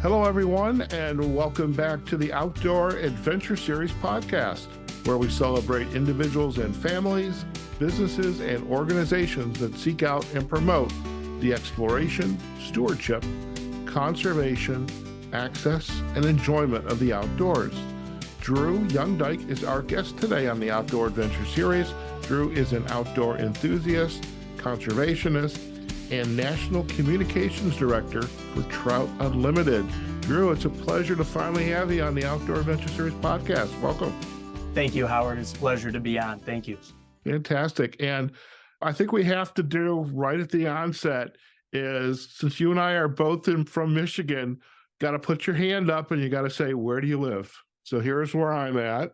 Hello, everyone, and welcome back to the Outdoor Adventure Series podcast, where we celebrate individuals and families, businesses, and organizations that seek out and promote the exploration, stewardship, conservation, access, and enjoyment of the outdoors. Drew YoungeDyke is our guest today on the Outdoor Adventure Series. Drew is an outdoor enthusiast, conservationist, and National Communications Director for Trout Unlimited. Drew, it's a pleasure to finally have you on the Outdoor Adventure Series podcast. Welcome. Thank you, Howard. It's a pleasure to be on. Thank you. Fantastic. And I think we have to do right at the onset is, since you and I are both from Michigan, got to put your hand up and you got to say, where do you live? So here's where I'm at.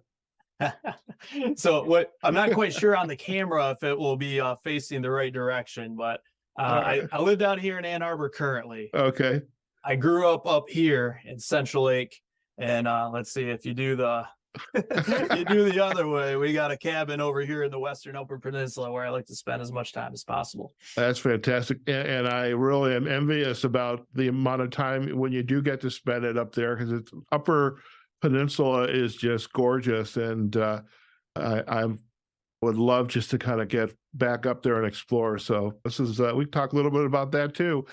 So I'm not quite sure on the camera if it will be facing the right direction, but I live down here in Ann Arbor currently. Okay. I grew up here in Central Lake, and let's see, if you do the other way, we got a cabin over here in the Western Upper Peninsula where I like to spend as much time as possible. That's fantastic. And I really am envious about the amount of time when you do get to spend it up there, because it's Upper Peninsula is just gorgeous. And I would love just to kind of get back up there and explore. So this is, we talk a little bit about that too.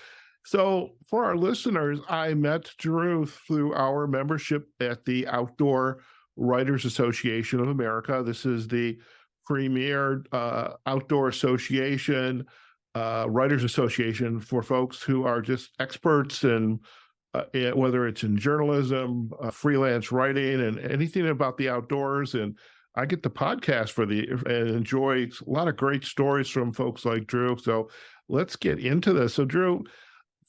So for our listeners, I met Drew through our membership at the Outdoor Writers Association of America. This is the premier outdoor association, writers association for folks who are just experts in whether it's in journalism, freelance writing, and anything about the outdoors. And I get the podcast and enjoy a lot of great stories from folks like Drew. So let's get into this. So Drew,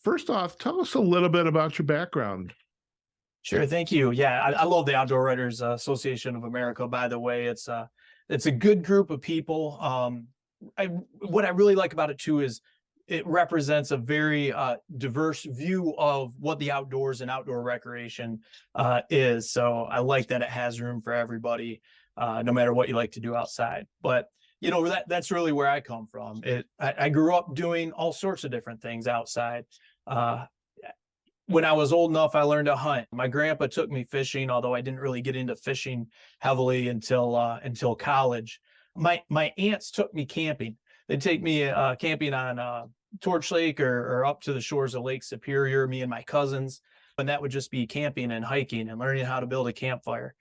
first off, tell us a little bit about your background. Sure. Thank you. Yeah, I love the Outdoor Writers Association of America, by the way. It's a good group of people. What I really like about it too is it represents a very diverse view of what the outdoors and outdoor recreation is. So I like that it has room for everybody, no matter what you like to do outside. But you know, that's really where I come from. I grew up doing all sorts of different things outside. When I was old enough, I learned to hunt. My grandpa took me fishing, although I didn't really get into fishing heavily until college. My aunts took me camping. They'd take me camping on Torch Lake or up to the shores of Lake Superior, me and my cousins. And that would just be camping and hiking and learning how to build a campfire.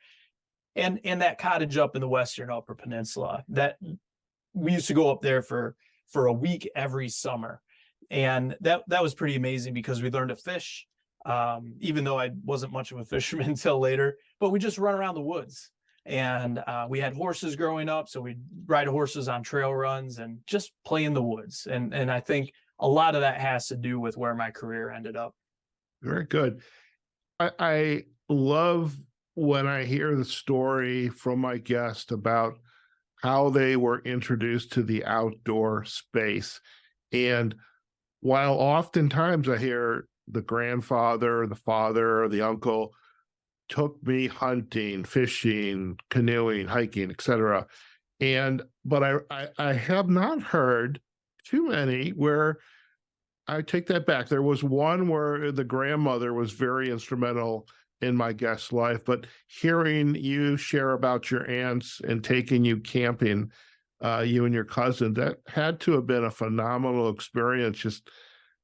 And that cottage up in the Western Upper Peninsula, that we used to go up there for a week every summer. And that was pretty amazing because we learned to fish, even though I wasn't much of a fisherman until later, but we just run around the woods. And we had horses growing up, so we'd ride horses on trail runs and just play in the woods. And I think a lot of that has to do with where my career ended up. Very good. I love when I hear the story from my guest about how they were introduced to the outdoor space. And while oftentimes I hear the grandfather, the father, or the uncle took me hunting, fishing, canoeing, hiking, etc. But I have not heard too many where I take that back. There was one where the grandmother was very instrumental in my guest's life, but hearing you share about your aunts and taking you camping, you and your cousin, that had to have been a phenomenal experience, just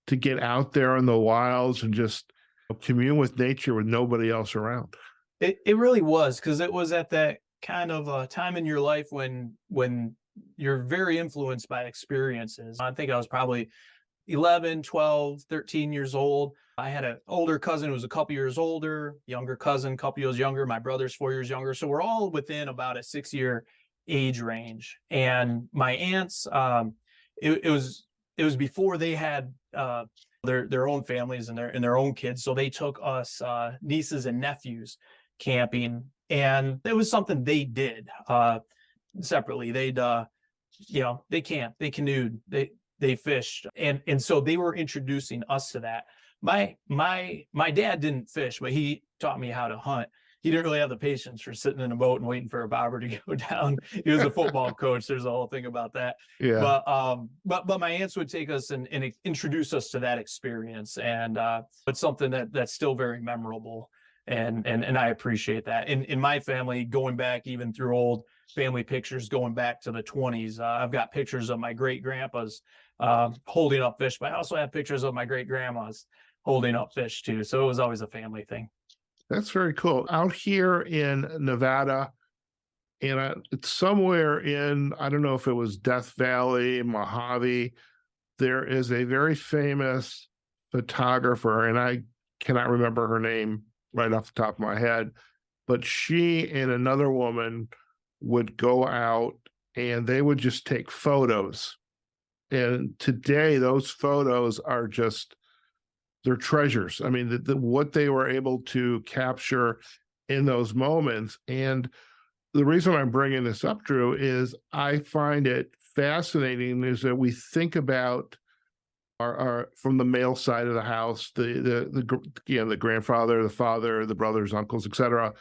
to get out there in the wilds and just commune with nature with nobody else around. It really was, because it was at that kind of time in your life when you're very influenced by experiences. I think I was probably 11, 12, 13 years old. I had an older cousin who was a couple years older, younger cousin, a couple years younger. My brother's 4 years younger. So we're all within about a 6-year age range. And my aunts, it was before they had their own families and their own kids. So they took us nieces and nephews camping, and it was something they did separately. They'd they camped, they canoed, they fished, and so they were introducing us to that. My dad didn't fish, but he taught me how to hunt. he didn't really have the patience for sitting in a boat and waiting for a bobber to go down. He was a football coach. There's a whole thing about that. Yeah. But my aunts would take us and introduce us to that experience, and it's something that's still very memorable. And I appreciate that. In my family, going back even through old family pictures, going back to the 20s, I've got pictures of my great grandpas holding up fish, but I also have pictures of my great grandmas holding up fish too. So it was always a family thing. That's very cool. Out here in Nevada, and it's somewhere in, I don't know if it was Death Valley, Mojave, there is a very famous photographer, and I cannot remember her name right off the top of my head, but she and another woman would go out and they would just take photos. And today, those photos are just, they're treasures. I mean, what they were able to capture in those moments. And the reason I'm bringing this up, Drew, is I find it fascinating is that we think about our from the male side of the house, the grandfather, the father, the brothers, uncles, etc.,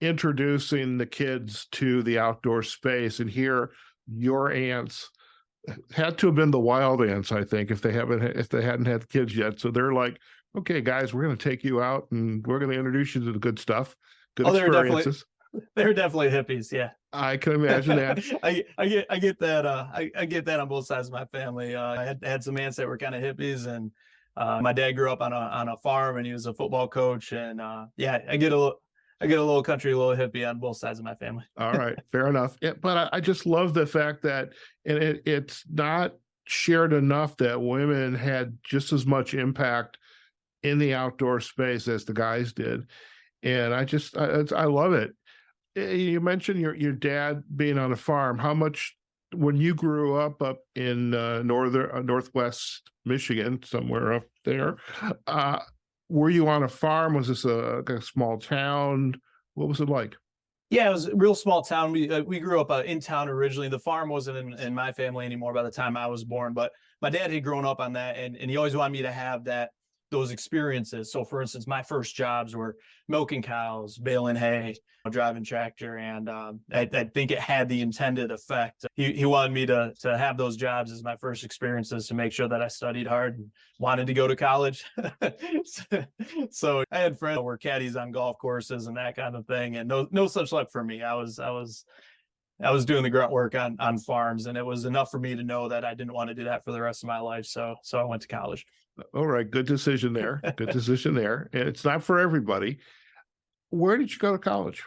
introducing the kids to the outdoor space. And here, your aunts had to have been the wild ants, I think, if they hadn't had kids yet. So they're like, okay, guys, we're going to take you out and we're going to introduce you to the good stuff, good experiences. They're definitely hippies. Yeah, I can imagine that. I get that. I get that on both sides of my family. I had some aunts that were kind of hippies, and my dad grew up on a farm, and he was a football coach. And yeah, I get a little country, a little hippie on both sides of my family. All right, fair enough. Yeah, but I just love the fact that, and it's not shared enough, that women had just as much impact in the outdoor space as the guys did. And I love it. You mentioned your dad being on a farm. How much, when you grew up in northwest Michigan, somewhere up there, were you on a farm? Was this a small town? What was it like? Yeah, it was a real small town. We grew up in town originally. The farm wasn't in my family anymore by the time I was born, but my dad had grown up on that, and he always wanted me to have those experiences. So for instance, my first jobs were milking cows, baling hay, driving tractor, and I think it had the intended effect. He wanted me to have those jobs as my first experiences to make sure that I studied hard and wanted to go to college. So I had friends that were caddies on golf courses and that kind of thing, and no such luck for me. I was doing the grunt work on farms, and it was enough for me to know that I didn't want to do that for the rest of my life. So I went to college. All right, good decision there. Good decision there. And it's not for everybody. Where did you go to college?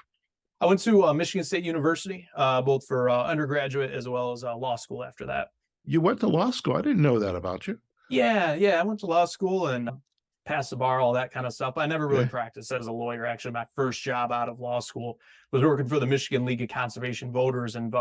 I went to Michigan State University, both for undergraduate as well as law school after that. You went to law school. I didn't know that about you. Yeah. I went to law school and passed the bar, all that kind of stuff. I never really practiced as a lawyer. Actually, my first job out of law school was working for the Michigan League of Conservation Voters and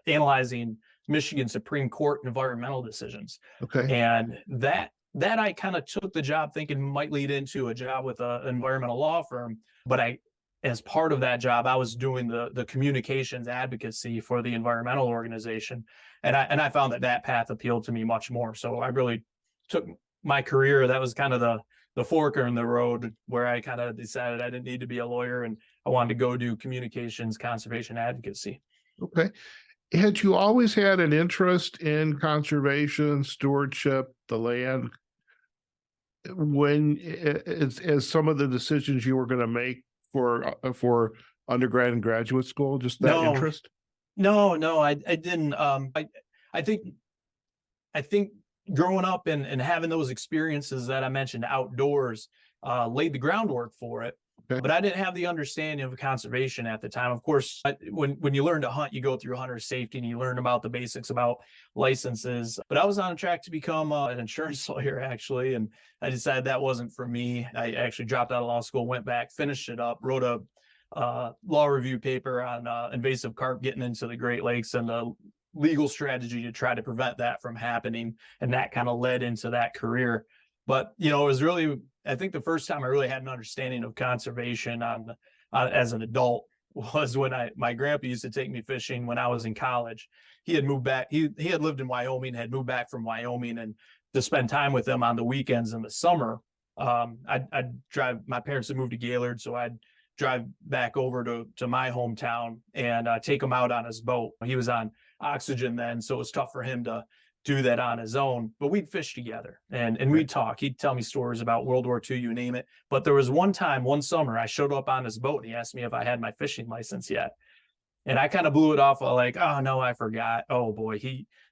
analyzing Michigan Supreme Court environmental decisions. Okay. And that I kind of took the job thinking might lead into a job with an environmental law firm. But as part of that job, I was doing the communications advocacy for the environmental organization. And I found that path appealed to me much more. So I really took my career. That was kind of the forker in the road where I kind of decided I didn't need to be a lawyer and I wanted to go do communications, conservation advocacy. Okay. Had you always had an interest in conservation, stewardship, the land? When as some of the decisions you were going to make for undergrad and graduate school, just that interest? No, I didn't. I think growing up and having those experiences that I mentioned outdoors laid the groundwork for it. Okay. But I didn't have the understanding of conservation at the time. Of course, when you learn to hunt, you go through hunter safety and you learn about the basics about licenses. But I was on track to become an insurance lawyer, actually. And I decided that wasn't for me. I actually dropped out of law school, went back, finished it up, wrote a law review paper on invasive carp getting into the Great Lakes and the legal strategy to try to prevent that from happening. And that kind of led into that career. But, it was really, I think the first time I really had an understanding of conservation as an adult was when my grandpa used to take me fishing when I was in college. He had moved back. He had lived in Wyoming, had moved back from Wyoming, and to spend time with him on the weekends in the summer, I'd drive. My parents had moved to Gaylord, so I'd drive back over to my hometown and take him out on his boat. He was on oxygen then, so it was tough for him to do that on his own, but we'd fish together and we'd talk. He'd tell me stories about World War II, you name it. But there was one summer, I showed up on his boat and he asked me if I had my fishing license yet. And I kind of blew it off like, oh no, I forgot. Oh boy,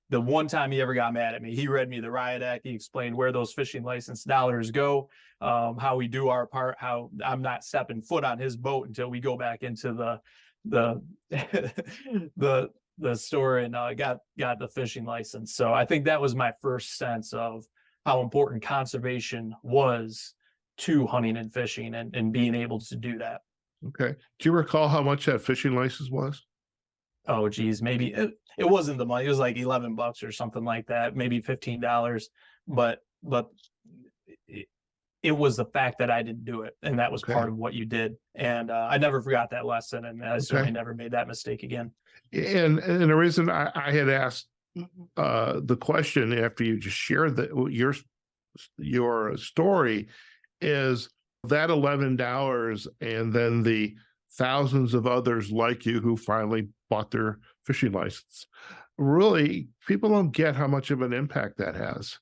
the one time he ever got mad at me, he read me the riot act. He explained where those fishing license dollars go, how we do our part, how I'm not stepping foot on his boat until we go back into the the store and got the fishing license. So I think that was my first sense of how important conservation was to hunting and fishing and being able to do that. Okay. Do you recall how much that fishing license was? Oh geez, maybe it wasn't the money. It was like $11 or something like that, maybe $15. But it was the fact that I didn't do it, and that was part of what you did. And I never forgot that lesson, and I certainly never made that mistake again. And the reason I had asked the question after you just shared your story is that $11 and then the thousands of others like you who finally bought their fishing license. Really, people don't get how much of an impact that has.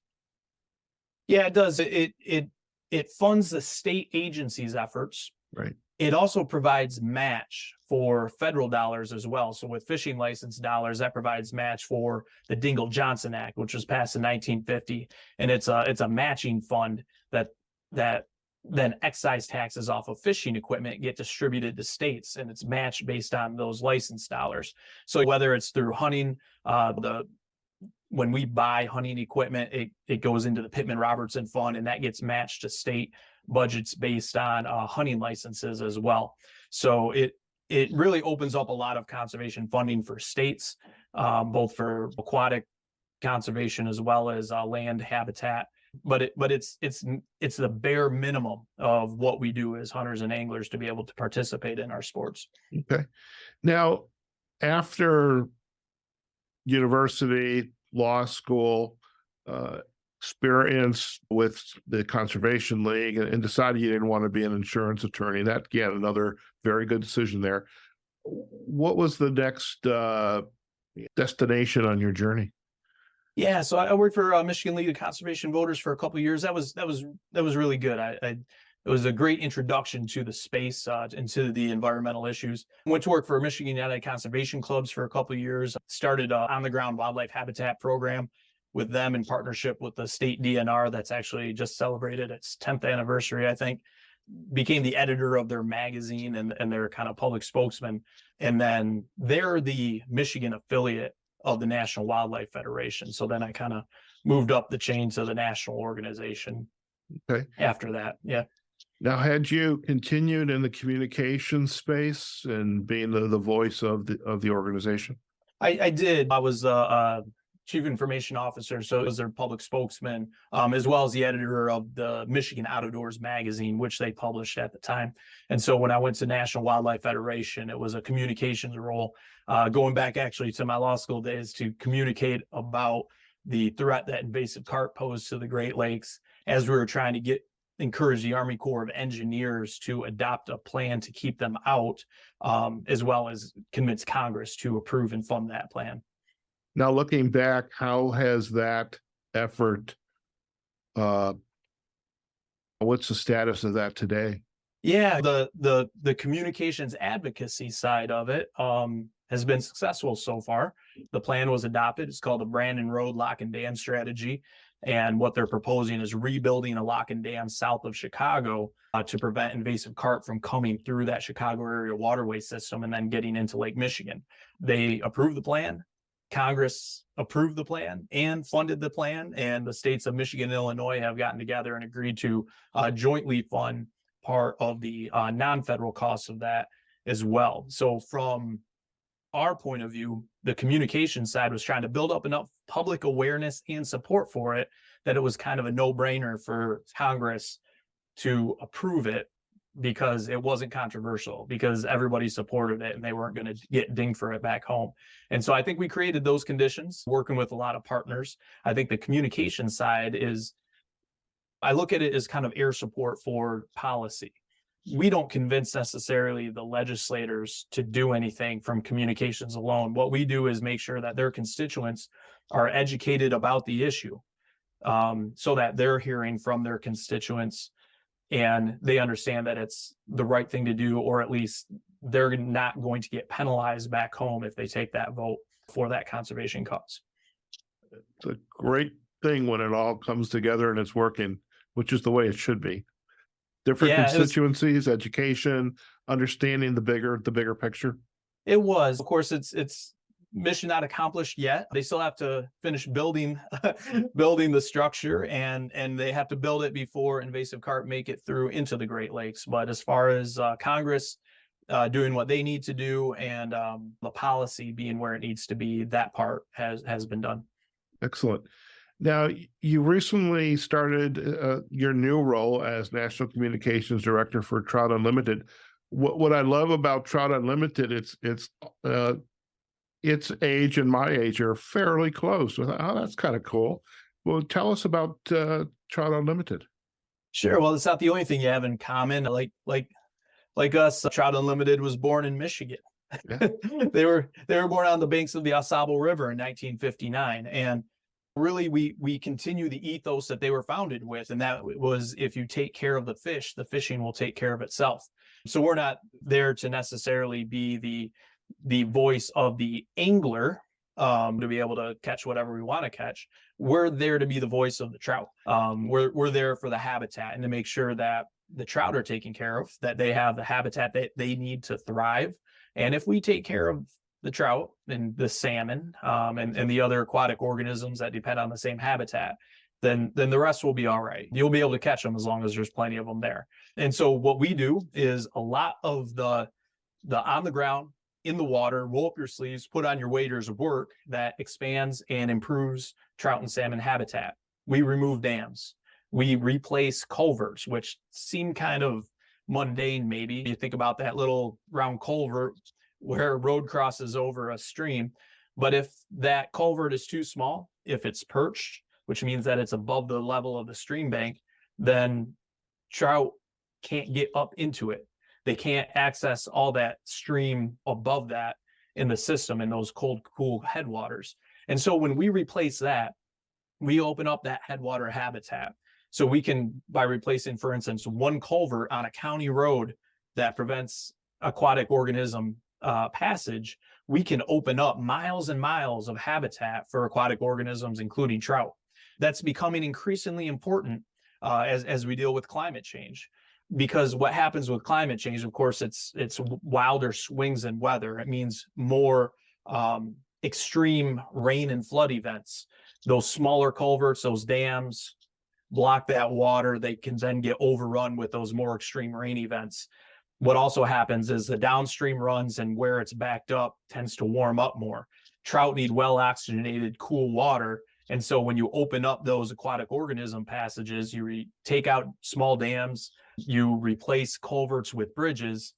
Yeah, it does. It funds the state agency's efforts. Right. It also provides match for federal dollars as well. So with fishing license dollars, that provides match for the Dingell-Johnson Act, which was passed in 1950. And it's a matching fund that then excise taxes off of fishing equipment get distributed to states, and it's matched based on those license dollars. So whether it's through hunting, when we buy hunting equipment, it goes into the Pittman-Robertson Fund, and that gets matched to state budgets based on hunting licenses as well. So it really opens up a lot of conservation funding for states, both for aquatic conservation as well as land habitat. But it's the bare minimum of what we do as hunters and anglers to be able to participate in our sports. Okay. Now, after university, law school, experience with the Conservation League, and decided you didn't want to be an insurance attorney, that again, another very good decision there. What was the next destination on your journey? Yeah, so I worked for Michigan League of Conservation Voters for a couple of years. That was really good. It was a great introduction to the space, into the environmental issues. Went to work for Michigan United Conservation Clubs for a couple of years. Started on the ground wildlife habitat program with them in partnership with the state DNR. That's actually just celebrated its 10th anniversary, I think. Became the editor of their magazine and their kind of public spokesman. And then they're the Michigan affiliate of the National Wildlife Federation. So then I kind of moved up the chain to the national organization. Okay. After that. Yeah. Now, had you continued in the communication space and being the voice of the organization? I did. I was chief information officer, so it was their public spokesman, as well as the editor of the Michigan Out of Doors magazine, which they published at the time. And so when I went to National Wildlife Federation, it was a communications role, going back actually to my law school days, to communicate about the threat that invasive carp posed to the Great Lakes, as we were trying to encourage the Army Corps of Engineers to adopt a plan to keep them out, as well as convince Congress to approve and fund that plan. Now, looking back, how has that effort, what's the status of that today? Yeah, the communications advocacy side of it has been successful so far. The plan was adopted. It's called the Brandon Road Lock and Dam Strategy. And what they're proposing is rebuilding a lock and dam south of Chicago to prevent invasive carp from coming through that Chicago area waterway system and then getting into Lake Michigan. They approved the plan. Congress approved the plan and funded the plan, and the states of Michigan and Illinois have gotten together and agreed to jointly fund part of the non-federal costs of that as well. So from our point of view, the communication side was trying to build up enough public awareness and support for it that it was kind of a no-brainer for Congress to approve it, because it wasn't controversial, because everybody supported it and they weren't going to get dinged for it back home. And so I think we created those conditions, working with a lot of partners. I think the communication side is, I look at it as kind of air support for policy. we don't convince necessarily the legislators to do anything from communications alone. What we do is make sure that their constituents are educated about the issue, so that they're hearing from their constituents and they understand that it's the right thing to do, or at least they're not going to get penalized back home if they take that vote for that conservation cause. It's a great thing when it all comes together and it's working, which is the way it should be. Different constituencies, education, understanding the bigger picture. It was, of course, it's mission not accomplished yet. They still have to finish building building the structure, and they have to build it before invasive carp make it through into the Great Lakes. But as far as Congress doing what they need to do, and the policy being where it needs to be, that part has been done. Excellent. Now, you recently started your new role as National Communications Director for Trout Unlimited. What I love about Trout Unlimited, its age and my age are fairly close. Oh, that's kind of cool. Well, tell us about Trout Unlimited. Sure. Well, it's not the only thing you have in common. Like us, Trout Unlimited was born in Michigan. Yeah. They were born on the banks of the Ausable River in 1959, and really we continue the ethos that they were founded with, and that was, if you take care of the fish, the fishing will take care of itself. So we're not there to necessarily be the voice of the angler to be able to catch whatever we want to catch. We're there to be the voice of the trout. We're there for the habitat and to make sure that the trout are taken care of, that they have the habitat that they need to thrive. And if we take care of the trout and the salmon and the other aquatic organisms that depend on the same habitat, then the rest will be all right. You'll be able to catch them as long as there's plenty of them there. And so what we do is a lot of the on the ground, in the water, roll up your sleeves, put on your waders of work that expands and improves trout and salmon habitat. We remove dams. We replace culverts, which seem kind of mundane maybe. You think about that little round culvert where a road crosses over a stream. But if that culvert is too small, if it's perched, which means that it's above the level of the stream bank, then trout can't get up into it. They can't access all that stream above that in the system in those cold, cool headwaters. And so when we replace that, we open up that headwater habitat. So we can, by replacing, for instance, one culvert on a county road that prevents aquatic organism passage, we can open up miles and miles of habitat for aquatic organisms, including trout. That's becoming increasingly important as we deal with climate change. Because what happens with climate change, of course, it's wilder swings in weather. It means more extreme rain and flood events. Those smaller culverts, those dams, block that water. They can then get overrun with those more extreme rain events. What also happens is the downstream runs, and where it's backed up tends to warm up more. Trout need well oxygenated, cool water. And so when you open up those aquatic organism passages, you take out small dams, you replace culverts with bridges.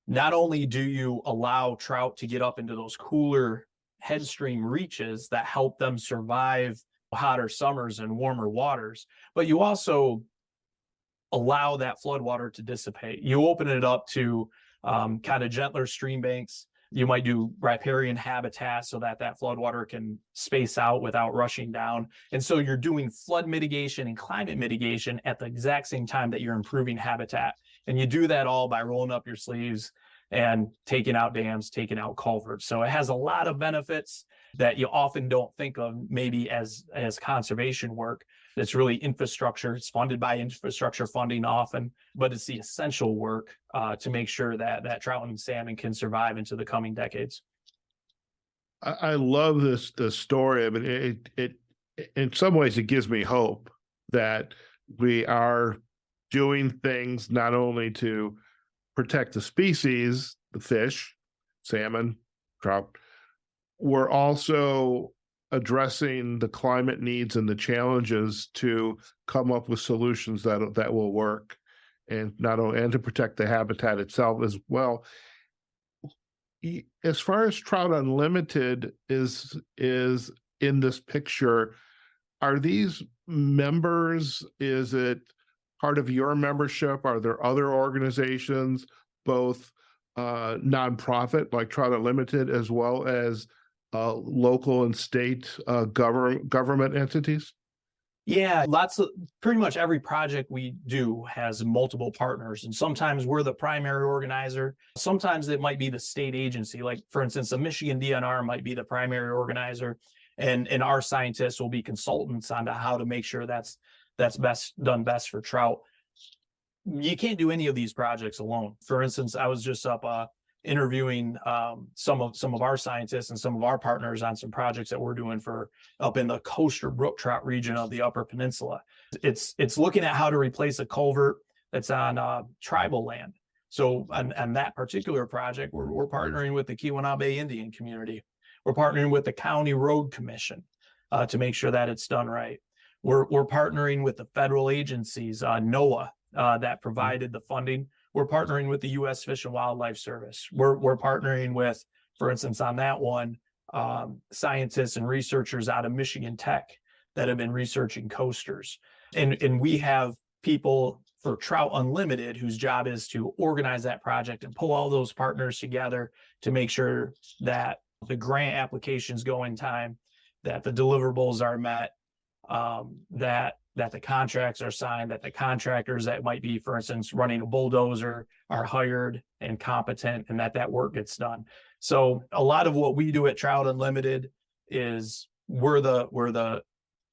Not only do you allow trout to get up into those cooler headstream reaches that help them survive hotter summers and warmer waters, but you also allow that floodwater to dissipate. You open it up to kind of gentler stream banks. You might do riparian habitat so that floodwater can space out without rushing down. And so you're doing flood mitigation and climate mitigation at the exact same time that you're improving habitat. And you do that all by rolling up your sleeves and taking out dams, taking out culverts. So it has a lot of benefits that you often don't think of maybe as conservation work. It's really infrastructure. It's funded by infrastructure funding often, but it's the essential work to make sure that trout and salmon can survive into the coming decades. I love this story. I mean, it in some ways it gives me hope that we are doing things not only to protect the species, the fish, salmon, trout. We're also addressing the climate needs and the challenges to come up with solutions that will work, and not only and to protect the habitat itself as well. As far as Trout Unlimited is in this picture, are these members? Is it part of your membership? Are there other organizations, both nonprofit like Trout Unlimited, as well as local and state government entities? Yeah, pretty much every project we do has multiple partners. And sometimes we're the primary organizer. Sometimes it might be the state agency. Like, for instance, the Michigan DNR might be the primary organizer, and our scientists will be consultants on how to make sure that's best for trout. You can't do any of these projects alone. For instance, I was just up interviewing some of our scientists and some of our partners on some projects that we're doing for up in the coastal brook trout region of the Upper Peninsula. It's looking at how to replace a culvert that's on tribal land. So on that particular project, we're partnering with the Keweenaw Indian community. We're partnering with the County Road Commission to make sure that it's done right. We're partnering with the federal agencies, NOAA, that provided the funding. We're partnering with the U.S. Fish and Wildlife Service. We're partnering with, for instance, on that one, scientists and researchers out of Michigan Tech that have been researching coasters. And we have people for Trout Unlimited whose job is to organize that project and pull all those partners together to make sure that the grant applications go in time, that the deliverables are met, that the contracts are signed, that the contractors that might be, for instance, running a bulldozer are hired and competent, and that work gets done. So a lot of what we do at Trout Unlimited is we're the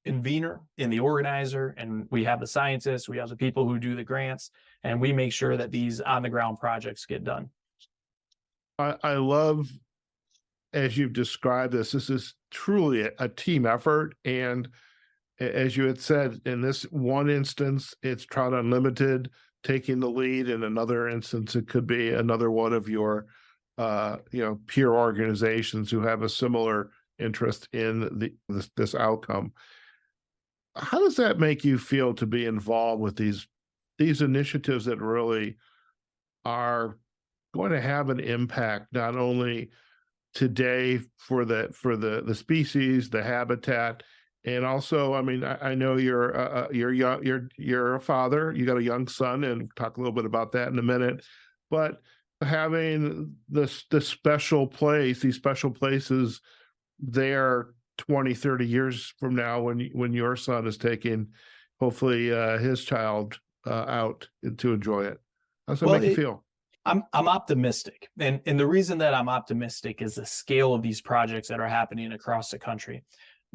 convener and the organizer, and we have the scientists, we have the people who do the grants, and we make sure that these on the ground projects get done. I love, as you've described this is truly a team effort. And as you had said, in this one instance, it's Trout Unlimited taking the lead. In another instance, it could be another one of your, peer organizations who have a similar interest in this outcome. How does that make you feel to be involved with these initiatives that really are going to have an impact, not only today for the species, the habitat, and also, I mean, I know you're young, you're a father, you got a young son, and talk a little bit about that in a minute. But having this special place, these special places there 20, 30 years from now, when your son is taking, hopefully, his child out to enjoy it. How's that make you feel? I'm optimistic. And the reason that I'm optimistic is the scale of these projects that are happening across the country.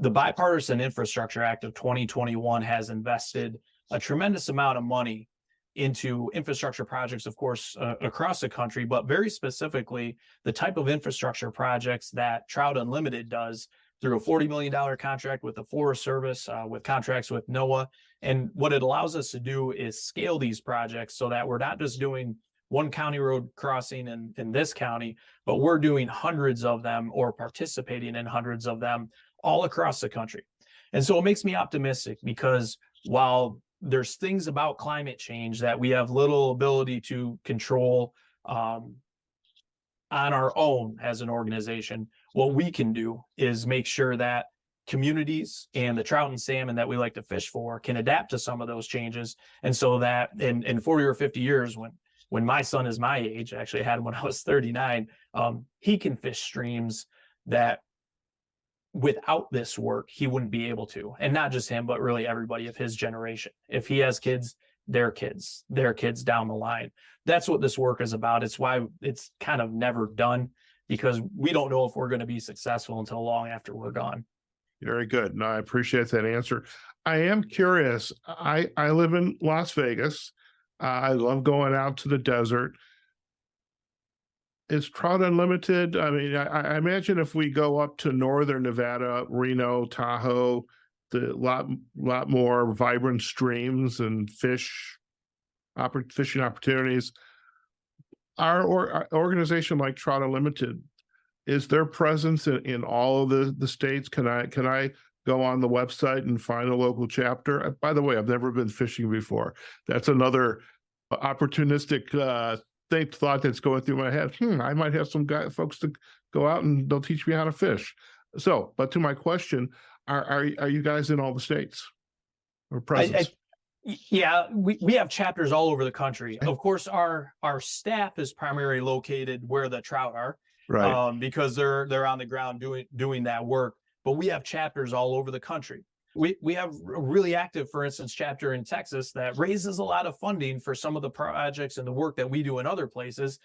The Bipartisan Infrastructure Act of 2021 has invested a tremendous amount of money into infrastructure projects, of course, across the country, but very specifically the type of infrastructure projects that Trout Unlimited does through a $40 million contract with the Forest Service, with contracts with NOAA. And what it allows us to do is scale these projects so that we're not just doing one county road crossing in this county, but we're doing hundreds of them or participating in hundreds of them all across the country. And so it makes me optimistic, because while there's things about climate change that we have little ability to control on our own as an organization, what we can do is make sure that communities and the trout and salmon that we like to fish for can adapt to some of those changes. And so that in 40 or 50 years, when my son is my age, actually I had him when I was 39, he can fish streams that without this work, he wouldn't be able to. And not just him, but really everybody of his generation. If he has kids, their kids down the line. That's what this work is about. It's why it's kind of never done, because we don't know if we're going to be successful until long after we're gone. Very good. No, I appreciate that answer. I am curious. I live in Las Vegas. I love going out to the desert. Is Trout Unlimited? I mean, I imagine if we go up to northern Nevada, Reno, Tahoe, the lot more vibrant streams and fishing opportunities. Our organization like Trout Unlimited, is their presence in all of the states? Can I go on the website and find a local chapter? By the way, I've never been fishing before. That's another opportunistic thought that's going through my head. I might have some folks to go out and they'll teach me how to fish. So, but to my question, are you guys in all the states or presence? Yeah, we have chapters all over the country. Okay. Of course, our staff is primarily located where the trout are, Right. because they're on the ground doing that work. But we have chapters all over the country. We have a really active, for instance, chapter in Texas that raises a lot of funding for some of the projects and the work that we do in other places,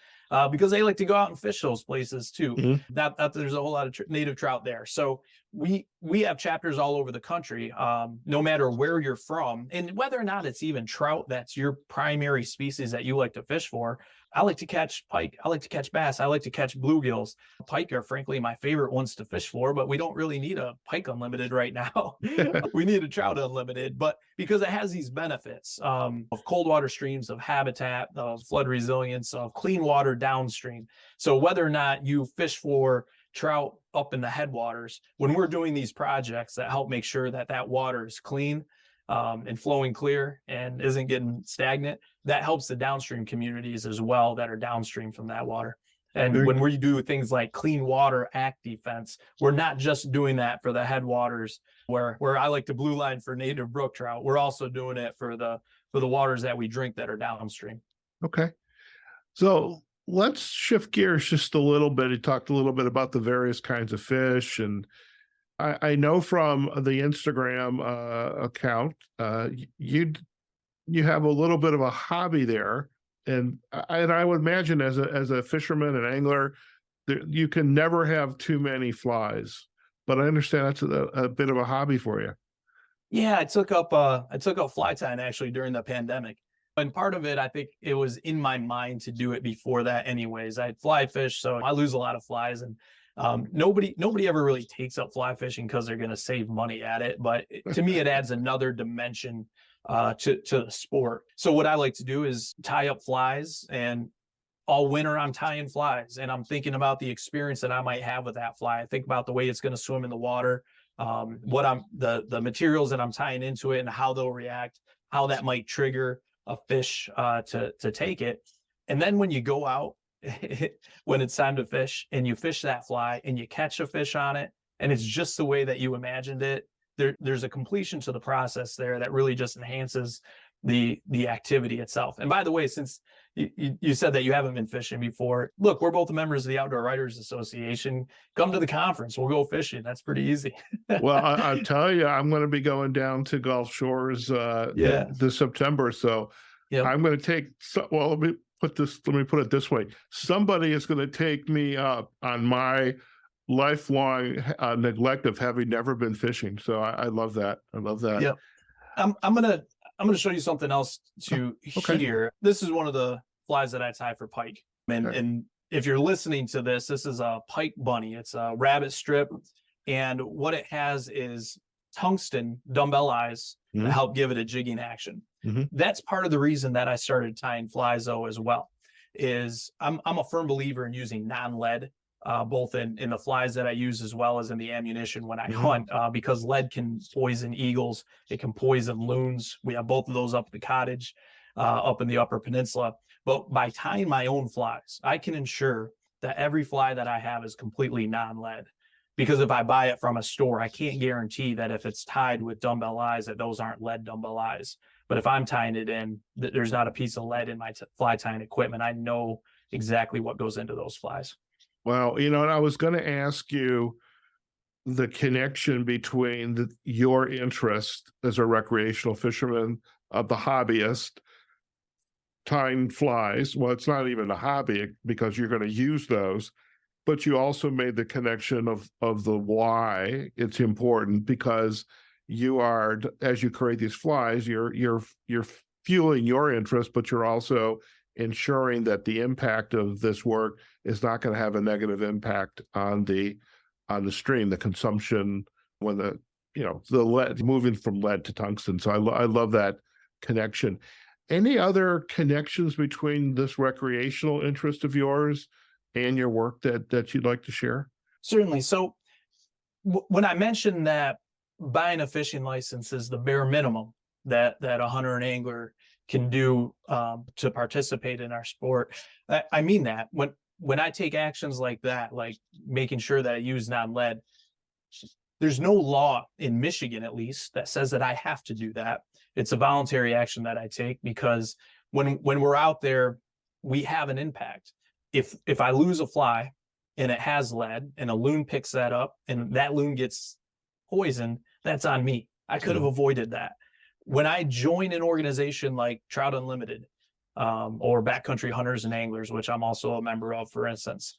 because they like to go out and fish those places too. Mhm. That there's a whole lot of native trout there. So we have chapters all over the country, no matter where you're from, and whether or not it's even trout that's your primary species that you like to fish for. I like to catch pike. I like to catch bass. I like to catch bluegills. Pike are frankly my favorite ones to fish for, but we don't really need a pike unlimited right now. We need a trout unlimited, but because it has these benefits, of cold water streams, of habitat, of flood resilience, of clean water downstream. So whether or not you fish for trout up in the headwaters, when we're doing these projects that help make sure that that water is clean, and flowing clear and isn't getting stagnant, that helps the downstream communities as well that are downstream from that water. And when we do things like Clean Water Act defense, we're not just doing that for the headwaters where I like to blue line for native brook trout. We're also doing it for the waters that we drink that are downstream. Okay. So let's shift gears just a little bit. You talked a little bit about the various kinds of fish, and I know from the Instagram account, you have a little bit of a hobby there, and I would imagine as a fisherman and angler, you can never have too many flies. But I understand that's a bit of a hobby for you. Yeah, I took up fly tying actually during the pandemic. And part of it, I think it was in my mind to do it before that anyways. I fly fish, so I lose a lot of flies, and nobody ever really takes up fly fishing because they're going to save money at it. But to me, it adds another dimension to the sport. So what I like to do is tie up flies, and all winter I'm tying flies, and I'm thinking about the experience that I might have with that fly. I think about the way it's going to swim in the water, the materials that I'm tying into it, and how they'll react, how that might trigger a fish to take it. And then when you go out, when it's time to fish, and you fish that fly and you catch a fish on it, and it's just the way that you imagined it, there's a completion to the process there that really just enhances the activity itself. And by the way, since you said that you haven't been fishing before, look, we're both members of the Outdoor Writers Association. Come to the conference, we'll go fishing. That's pretty easy. Well, I'll tell you, I'm going to be going down to Gulf Shores this September, so Yep. I'm going to take. Well, let me put it this way: somebody is going to take me up on my lifelong neglect of having never been fishing. So I love that. I love that. Yep. I'm gonna show you something else to Okay. here. This is one of the flies that I tie for pike. And if you're listening to this, this is a pike bunny. It's a rabbit strip, and what it has is tungsten dumbbell eyes to help give it a jigging action. That's part of the reason that I started tying flies though as well. Is I'm a firm believer in using non-lead, both in the flies that I use as well as in the ammunition when I hunt, because lead can poison eagles, it can poison loons. We have both of those up at the cottage, up in the Upper Peninsula. But by tying my own flies, I can ensure that every fly that I have is completely non-lead. Because if I buy it from a store, I can't guarantee that if it's tied with dumbbell eyes, that those aren't lead dumbbell eyes. But if I'm tying it in, there's not a piece of lead in my fly tying equipment. I know exactly what goes into those flies. Well, I was going to ask you the connection between your interest as a recreational fisherman, the hobbyist, tying flies. Well, it's not even a hobby because you're going to use those, but you also made the connection of the why it's important, because you are, as you create these flies, you're fueling your interest, but you're also ensuring that the impact of this work is not going to have a negative impact on the stream, the consumption, when the lead, moving from lead to tungsten. So I love that connection. Any other connections between this recreational interest of yours and your work that you'd like to share? Certainly. So when I mentioned that buying a fishing license is the bare minimum that a hunter and angler can do to participate in our sport, I mean that when I take actions like that, like making sure that I use non-lead, there's no law in Michigan, at least, that says that I have to do that. It's a voluntary action that I take because when we're out there, we have an impact. If I lose a fly and it has lead and a loon picks that up and that loon gets poisoned, that's on me. I could have avoided that. When I join an organization like Trout Unlimited, or Backcountry Hunters and Anglers, which I'm also a member of, for instance,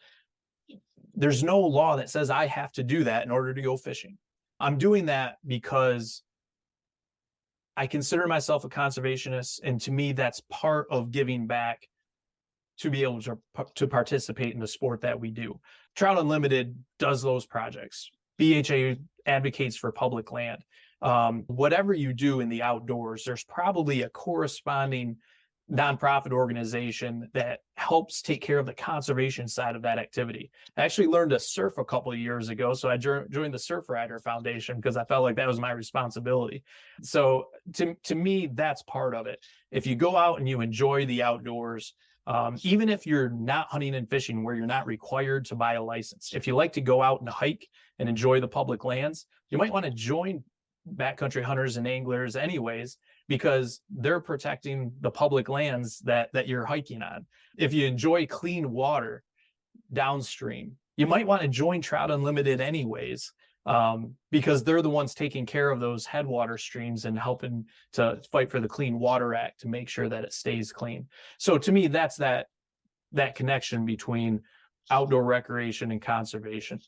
there's no law that says I have to do that in order to go fishing. I'm doing that because I consider myself a conservationist, and to me, that's part of giving back to be able to participate in the sport that we do. Trout Unlimited does those projects. BHA advocates for public land. Whatever you do in the outdoors, there's probably a corresponding nonprofit organization that helps take care of the conservation side of that activity. I actually learned to surf a couple of years ago, so I joined the Surf Rider Foundation because I felt like that was my responsibility. So to me, that's part of it. If you go out and you enjoy the outdoors, even if you're not hunting and fishing where you're not required to buy a license, if you like to go out and hike and enjoy the public lands, you might want to join Backcountry Hunters and Anglers anyways, because they're protecting the public lands that you're hiking on. If you enjoy clean water downstream, you might want to join Trout Unlimited anyways, because they're the ones taking care of those headwater streams and helping to fight for the Clean Water Act to make sure that it stays clean. So to me, that's that connection between outdoor recreation and conservation.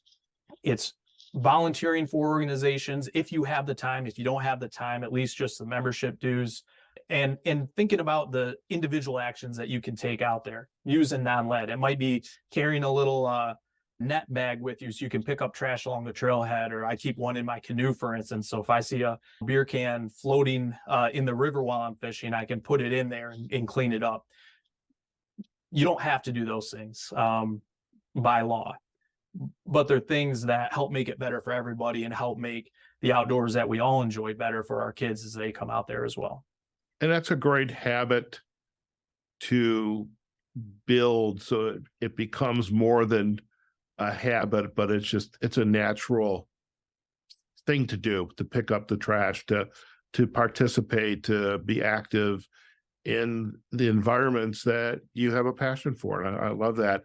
It's volunteering for organizations if you have the time. If you don't have the time, at least just the membership dues, and thinking about the individual actions that you can take out there using non-lead. It might be carrying a little net bag with you so you can pick up trash along the trailhead, or I keep one in my canoe, for instance. So if I see a beer can floating in the river while I'm fishing, I can put it in there and clean it up. You don't have to do those things by law, but they're things that help make it better for everybody and help make the outdoors that we all enjoy better for our kids as they come out there as well. And that's a great habit to build, so it becomes more than a habit, but it's a natural thing to do, to pick up the trash, to participate, to be active in the environments that you have a passion for. And I love that.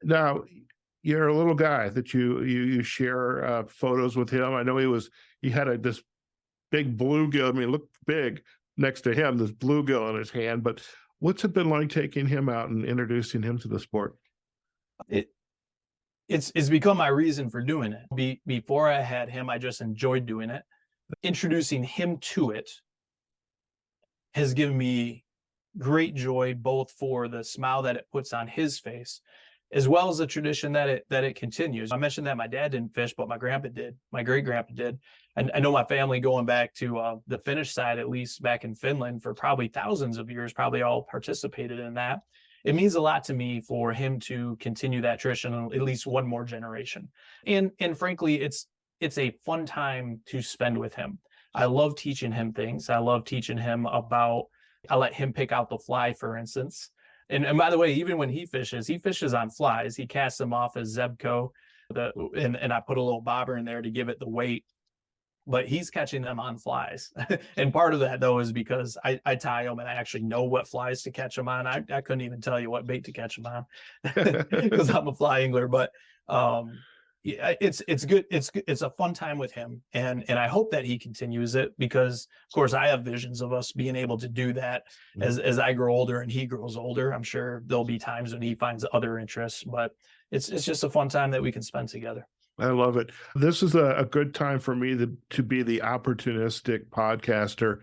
Now, you're a little guy that you share photos with him. I know he had this big bluegill. I mean, it looked big next to him, this bluegill in his hand. But what's it been like taking him out and introducing him to the sport? It's become my reason for doing it. Before I had him, I just enjoyed doing it. Introducing him to it has given me great joy, both for the smile that it puts on his face, as well as the tradition that it continues. I mentioned that my dad didn't fish, but my grandpa did. My great grandpa did. And I know my family, going back to the Finnish side, at least back in Finland, for probably thousands of years, probably all participated in that. It means a lot to me for him to continue that tradition at least one more generation. And frankly, it's a fun time to spend with him. I love teaching him things. I love teaching him about, I let him pick out the fly, for instance. And by the way, even when he fishes on flies. He casts them off as Zebco, and I put a little bobber in there to give it the weight. But he's catching them on flies. And part of that, though, is because I tie them and I actually know what flies to catch them on. I couldn't even tell you what bait to catch them on because I'm a fly angler. But yeah, it's good. It's a fun time with him, and I hope that he continues it, because of course I have visions of us being able to do that as I grow older and he grows older. I'm sure there'll be times when he finds other interests, but it's just a fun time that we can spend together. I love it. This is a good time for me to be the opportunistic podcaster.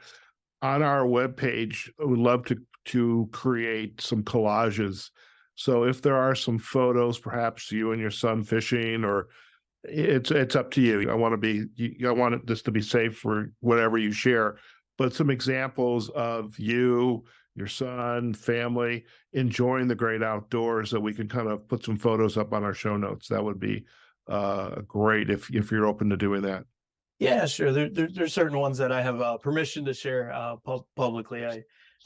On our webpage, we'd love to create some collages. So if there are some photos, perhaps you and your son fishing, or it's up to you. I want this to be safe for whatever you share, but some examples of you, your son, family enjoying the great outdoors, that we can kind of put some photos up on our show notes. That would be great if you're open to doing that. Yeah, sure. There's certain ones that I have permission to share publicly.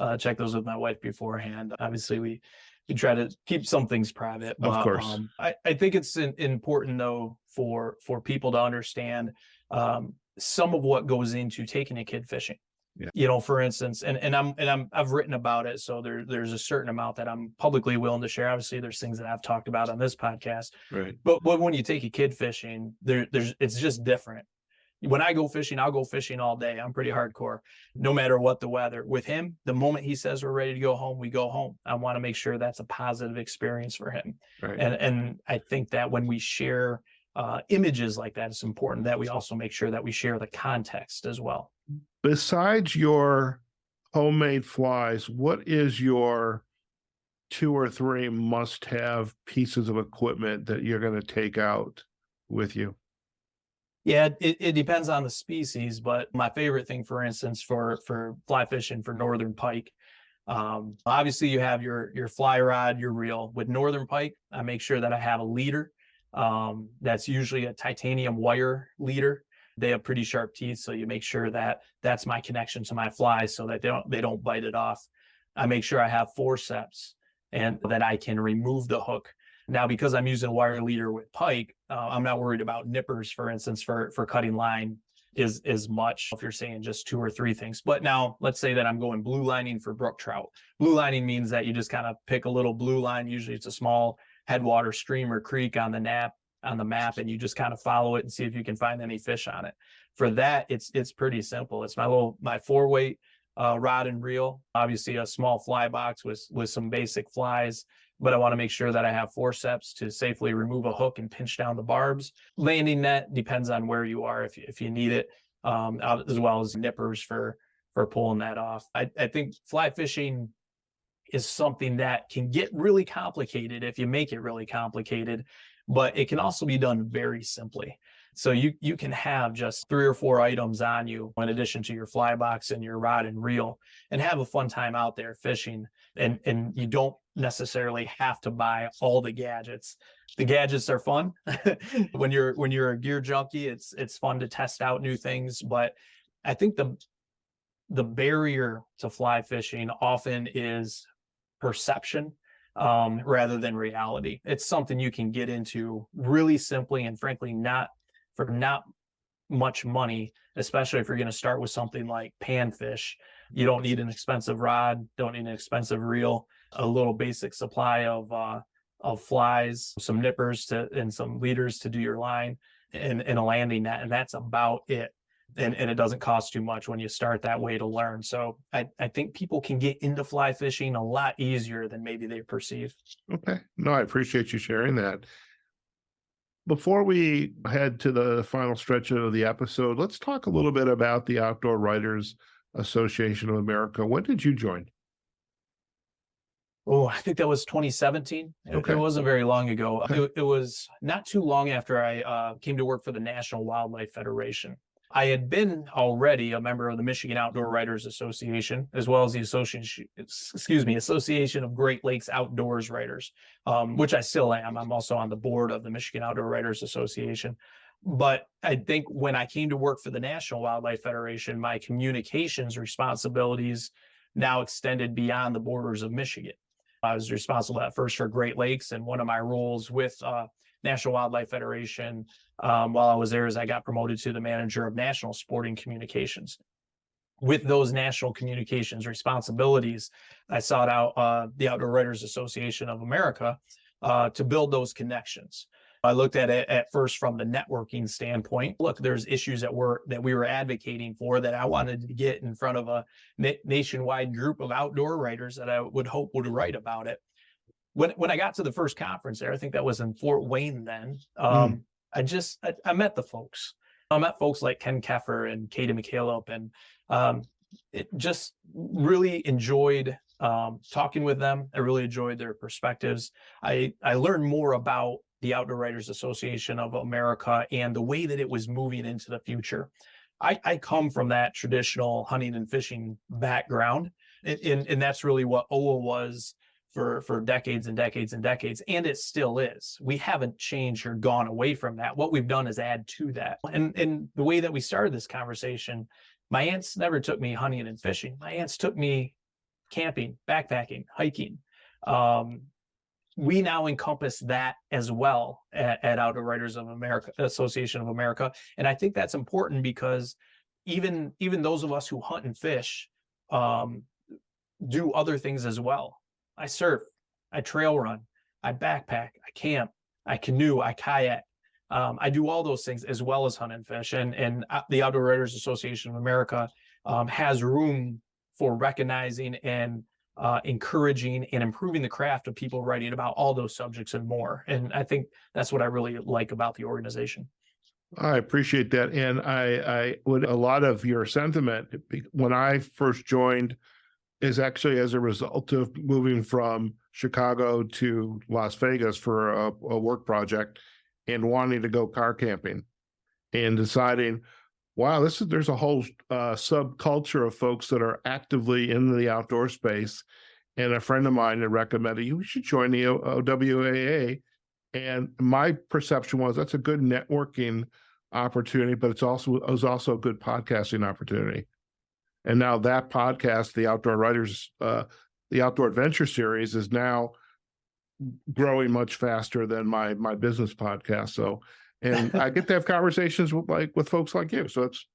I check those with my wife beforehand. Obviously, we try to keep some things private. But, of course. I think it's important, though, for people to understand some of what goes into taking a kid fishing. Yeah. You know, for instance, I've written about it, so there's a certain amount that I'm publicly willing to share. Obviously, there's things that I've talked about on this podcast, Right. but when you take a kid fishing, it's just different. When I go fishing, I'll go fishing all day. I'm pretty hardcore, no matter what the weather. With him, the moment he says we're ready to go home, we go home. I want to make sure that's a positive experience for him. Right. And I think that when we share images like that, it's important that we also make sure that we share the context as well. Besides your homemade flies, what is your 2 or 3 must-have pieces of equipment that you're going to take out with you? Yeah, it depends on the species, but my favorite thing, for instance, for fly fishing for northern pike, obviously you have your fly rod, your reel. With northern pike, I make sure that I have a leader. That's usually a titanium wire leader. They have pretty sharp teeth, so you make sure that that's my connection to my fly so that they don't bite it off. I make sure I have forceps and that I can remove the hook. Now, because I'm using a wire leader with pike, I'm not worried about nippers, for instance, for cutting line is much if you're saying just 2 or 3 things. But now let's say that I'm going blue lining for brook trout. Blue lining means that you just kind of pick a little blue line. Usually it's a small headwater stream or creek on the map, and you just kind of follow it and see if you can find any fish on it. For that, it's pretty simple. It's my 4-weight rod and reel, obviously a small fly box with some basic flies, but I want to make sure that I have forceps to safely remove a hook and pinch down the barbs. Landing net depends on where you are, if you need it, as well as nippers for pulling that off. I think fly fishing is something that can get really complicated if you make it really complicated, but it can also be done very simply. So you can have just 3 or 4 items on you in addition to your fly box and your rod and reel and have a fun time out there fishing. And you don't necessarily have to buy all the gadgets. The gadgets are fun. When you're a gear junkie, it's fun to test out new things. But I think the barrier to fly fishing often is perception rather than reality. It's something you can get into really simply and frankly not much money, especially if you're going to start with something like panfish. You don't need an expensive rod, don't need an expensive reel, a little basic supply of flies, some nippers and some leaders to do your line, and a landing net, and that's about it. And it doesn't cost too much when you start that way to learn. So I think people can get into fly fishing a lot easier than maybe they perceive. Okay. No, I appreciate you sharing that. Before we head to the final stretch of the episode, let's talk a little bit about the Outdoor Writers Association of America. When did you join? Oh, I think that was 2017. Okay. It wasn't very long ago. Okay. It was not too long after I came to work for the National Wildlife Federation. I had been already a member of the Michigan Outdoor Writers Association, as well as the Association of Great Lakes Outdoors Writers, which I still am. I'm also on the board of the Michigan Outdoor Writers Association. But I think when I came to work for the National Wildlife Federation, my communications responsibilities now extended beyond the borders of Michigan. I was responsible at first for Great Lakes, and one of my roles with National Wildlife Federation while I was there is I got promoted to the manager of national sporting communications. With those national communications responsibilities, I sought out the Outdoor Writers Association of America to build those connections. I looked at it at first from the networking standpoint. Look, there's issues that we were advocating for that I wanted to get in front of a nationwide group of outdoor writers that I would hope would write about it. When I got to the first conference there, I think that was in Fort Wayne then, I met the folks. I met folks like Ken Keffer and Katie McCaleb, and it just really enjoyed talking with them. I really enjoyed their perspectives. I learned more about the Outdoor Writers Association of America and the way that it was moving into the future. I come from that traditional hunting and fishing background, and that's really what OWA was for decades and decades and decades, and it still is. We haven't changed or gone away from that. What we've done is add to that. And the way that we started this conversation, my aunts never took me hunting and fishing. My aunts took me camping, backpacking, hiking. we now encompass that as well at Outdoor Writers of America, Association of America. And I think that's important because even those of us who hunt and fish do other things as well. I surf, I trail run, I backpack, I camp, I canoe, I kayak. I do all those things as well as hunt and fish. And the Outdoor Writers Association of America has room for recognizing and encouraging and improving the craft of people writing about all those subjects and more. And I think that's what I really like about the organization. I appreciate that. And I would, a lot of your sentiment when I first joined is actually as a result of moving from Chicago to Las Vegas for a work project and wanting to go car camping and deciding, wow, there's a whole subculture of folks that are actively in the outdoor space. And a friend of mine had recommended you should join the OWAA. And my perception was that's a good networking opportunity, but it was also a good podcasting opportunity. And now that podcast, the Outdoor Writers, the Outdoor Adventure Series, is now growing much faster than my business podcast. So, and I get to have conversations with folks like you. So it's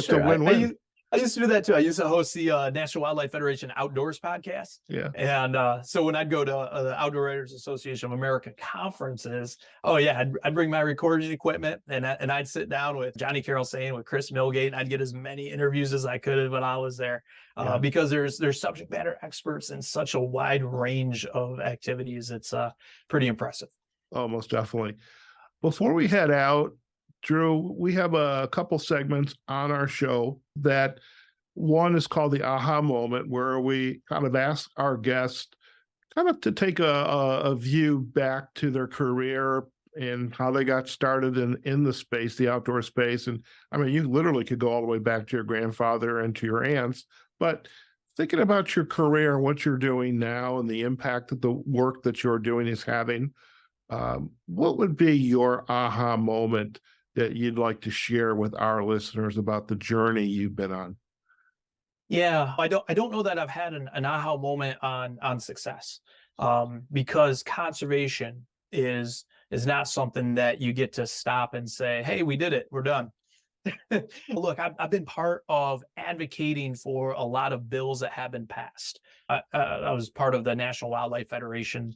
sure. a win-win. I used to do that too. I used to host the National Wildlife Federation Outdoors podcast. Yeah. And so when I'd go to the Outdoor Writers Association of America conferences, I'd bring my recording equipment and I'd sit down with Johnny Carroll Sane, with Chris Milgate, and I'd get as many interviews as I could when I was there because there's subject matter experts in such a wide range of activities. It's pretty impressive. Oh, most definitely. Before we head out, Drew, we have a couple segments on our show that one is called the aha moment, where we kind of ask our guests kind of to take a view back to their career and how they got started in the space, the outdoor space. And I mean, you literally could go all the way back to your grandfather and to your aunts, but thinking about your career and what you're doing now and the impact that the work that you're doing is having, what would be your aha moment that you'd like to share with our listeners about the journey you've been on? Yeah, I don't know that I've had an aha moment on success, because conservation is not something that you get to stop and say, hey, we did it, we're done. Look, I've been part of advocating for a lot of bills that have been passed. I was part of the National Wildlife Federation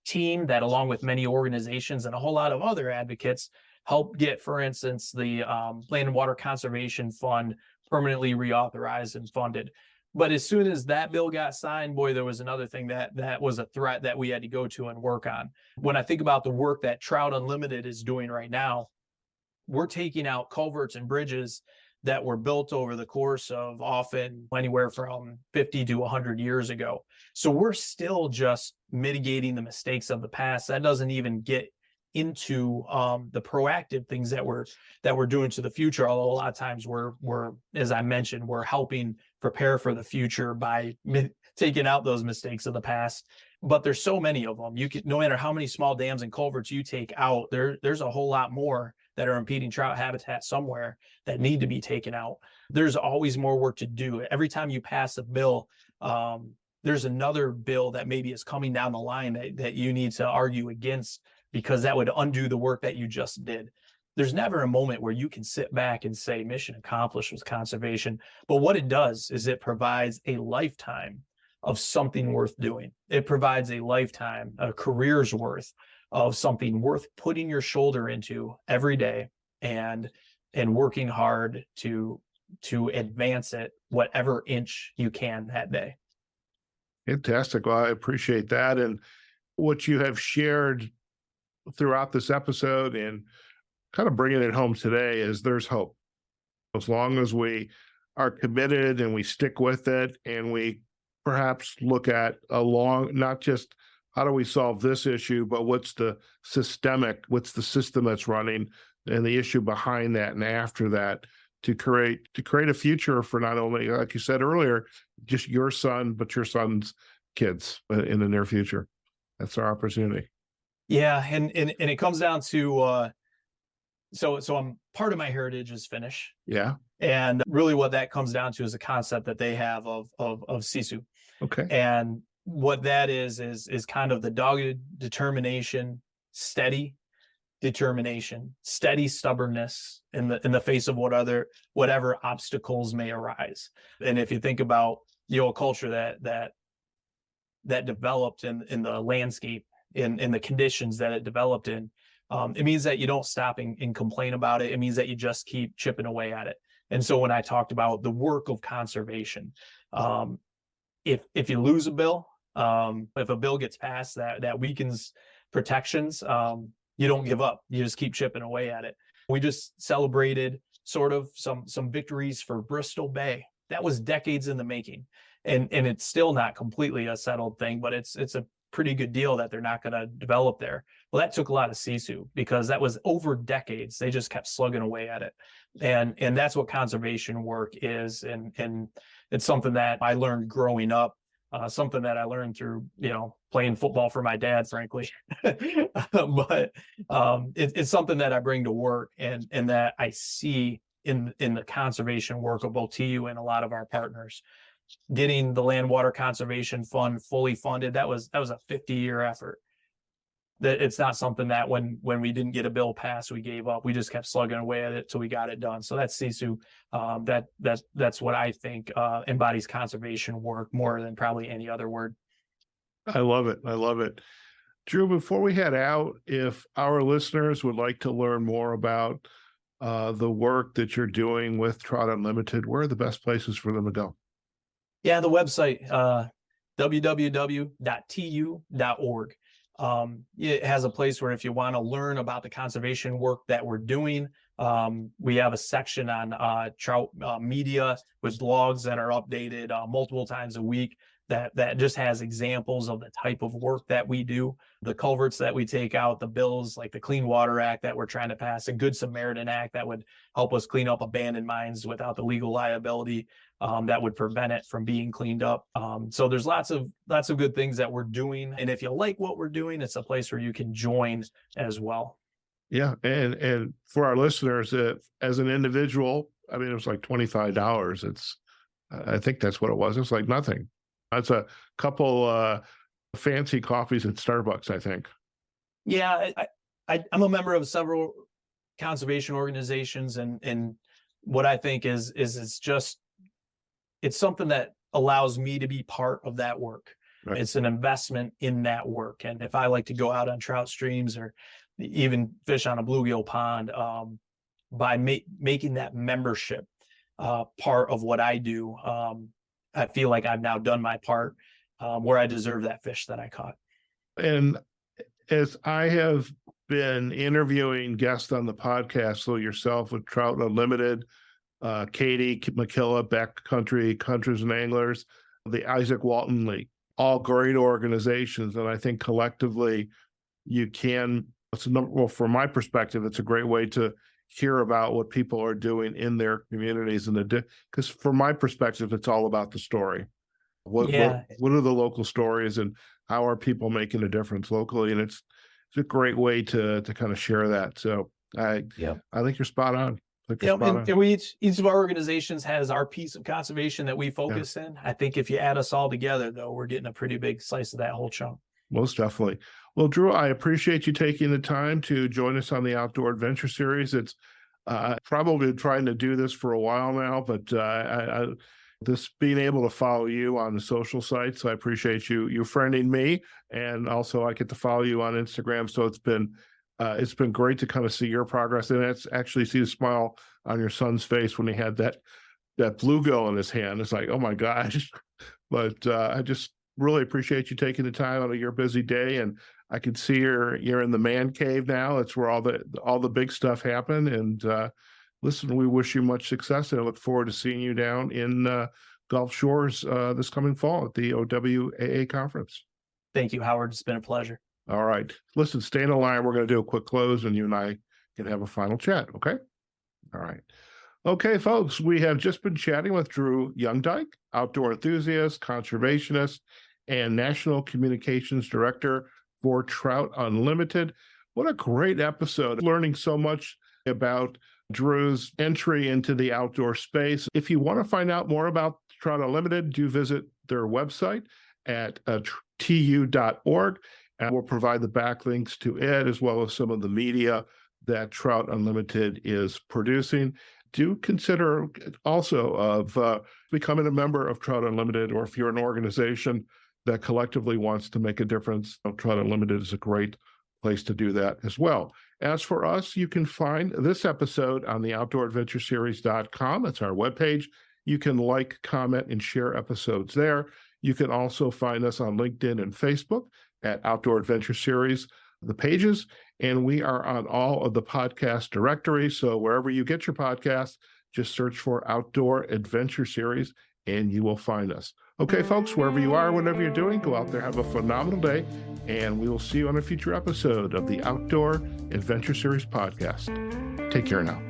team that, along with many organizations and a whole lot of other advocates, helped get, for instance, the Land and Water Conservation Fund permanently reauthorized and funded. But as soon as that bill got signed, boy, there was another thing that was a threat that we had to go to and work on. When I think about the work that Trout Unlimited is doing right now, we're taking out culverts and bridges that were built over the course of often anywhere from 50 to 100 years ago. So we're still just mitigating the mistakes of the past. That doesn't even get into the proactive things that we're doing to the future. Although a lot of times we're, as I mentioned, we're helping prepare for the future by taking out those mistakes of the past. But there's so many of them. You can, no matter how many small dams and culverts you take out, there's a whole lot more that are impeding trout habitat somewhere that need to be taken out. There's always more work to do. Every time you pass a bill, there's another bill that maybe is coming down the line that you need to argue against, because that would undo the work that you just did. There's never a moment where you can sit back and say mission accomplished with conservation. But what it does is it provides a lifetime of something worth doing. It provides a lifetime, a career's worth of something worth putting your shoulder into every day and working hard to advance it whatever inch you can that day. Fantastic. Well, I appreciate that. And what you have shared throughout this episode and kind of bringing it home today is there's hope. As long as we are committed and we stick with it and we perhaps look at not just how do we solve this issue, but what's the system that's running and the issue behind that and after that to create a future for not only, like you said earlier, just your son, but your son's kids in the near future. That's our opportunity. Yeah, and it comes down to so I'm part of my heritage is Finnish. Yeah. And really what that comes down to is a concept that they have of Sisu. Okay. And what that is kind of the dogged determination, steady determination, steady stubbornness in the face of whatever obstacles may arise. And if you think about the old culture that developed in the landscape, in the conditions that it developed in, it means that you don't stop and complain about it. It means that you just keep chipping away at it. And so when I talked about the work of conservation, if you lose a bill, if a bill gets passed that weakens protections, you don't give up. You just keep chipping away at it. We just celebrated sort of some victories for Bristol Bay. That was decades in the making, and it's still not completely a settled thing, but it's a pretty good deal that they're not going to develop there. Well, that took a lot of Sisu because that was over decades. They just kept slugging away at it, and that's what conservation work is, and it's something that I learned growing up. Something that I learned through, playing football for my dad, frankly. But it's something that I bring to work and that I see in the conservation work of both TU and a lot of our partners. Getting the Land Water Conservation Fund fully funded, that was a 50-year effort. That it's not something that when we didn't get a bill passed, we gave up. We just kept slugging away at it till we got it done. So that's Sisu. That's what I think embodies conservation work more than probably any other word. I love it. I love it. Drew, before we head out, if our listeners would like to learn more about the work that you're doing with Trout Unlimited, where are the best places for them to go? Yeah, the website, www.tu.org. It has a place where if you want to learn about the conservation work that we're doing, we have a section on trout media with blogs that are updated multiple times a week that just has examples of the type of work that we do, the culverts that we take out, the bills like the Clean Water Act that we're trying to pass, a Good Samaritan Act that would help us clean up abandoned mines without the legal liability that would prevent it from being cleaned up. So there's lots of good things that we're doing. And if you like what we're doing, it's a place where you can join as well. Yeah. And for our listeners, as an individual, I mean, it was like $25. I think that's what it was. It's like nothing. That's a couple fancy coffees at Starbucks, I think. Yeah, I'm a member of several conservation organizations, and what I think is it's something that allows me to be part of that work. Right. It's an investment in that work. And if I like to go out on trout streams or even fish on a bluegill pond, by making that membership part of what I do, I feel like I've now done my part where I deserve that fish that I caught. And as I have been interviewing guests on the podcast, so yourself with Trout Unlimited, Katie McKilla, Backcountry, Hunters and Anglers, the Isaac Walton League, all great organizations. And I think collectively you can, well, from my perspective, it's a great way to hear about what people are doing in their communities. And because from my perspective, it's all about the story. What are the local stories and how are people making a difference locally? And it's a great way to kind of share that. So I think you're spot on. And we each of our organizations has our piece of conservation that we focus in. I think if you add us all together, though, we're getting a pretty big slice of that whole chunk. Most definitely. Well, Drew, I appreciate you taking the time to join us on the Outdoor Adventure Series. It's probably been trying to do this for a while now, but this being able to follow you on the social sites, I appreciate you friending me, and also I get to follow you on Instagram. So it's been great to kind of see your progress, and it's actually see the smile on your son's face when he had that bluegill in his hand. It's like, oh my gosh! But I just really appreciate you taking the time out of your busy day, and I can see you're in the man cave now. It's where all the big stuff happened. And listen, we wish you much success, and I look forward to seeing you down in Gulf Shores this coming fall at the OWAA conference. Thank you, Howard. It's been a pleasure. All right. Listen, stay in the line. We're going to do a quick close, and you and I can have a final chat. Okay. All right. Okay, folks, we have just been chatting with Drew YoungeDyke, outdoor enthusiast, conservationist, and National Communications Director for Trout Unlimited. What a great episode. Learning so much about Drew's entry into the outdoor space. If you want to find out more about Trout Unlimited, do visit their website at tu.org, and we'll provide the backlinks to it as well as some of the media that Trout Unlimited is producing. Do consider also of becoming a member of Trout Unlimited, or if you're an organization that collectively wants to make a difference, Trout Unlimited is a great place to do that as well. As for us, you can find this episode on the outdooradventureseries.com. That's our webpage. You can like, comment, and share episodes there. You can also find us on LinkedIn and Facebook at Outdoor Adventure Series, the pages, and we are on all of the podcast directories. So wherever you get your podcasts, just search for Outdoor Adventure Series and you will find us. Okay, folks, wherever you are, whatever you're doing, go out there, have a phenomenal day, and we will see you on a future episode of the Outdoor Adventure Series podcast. Take care now.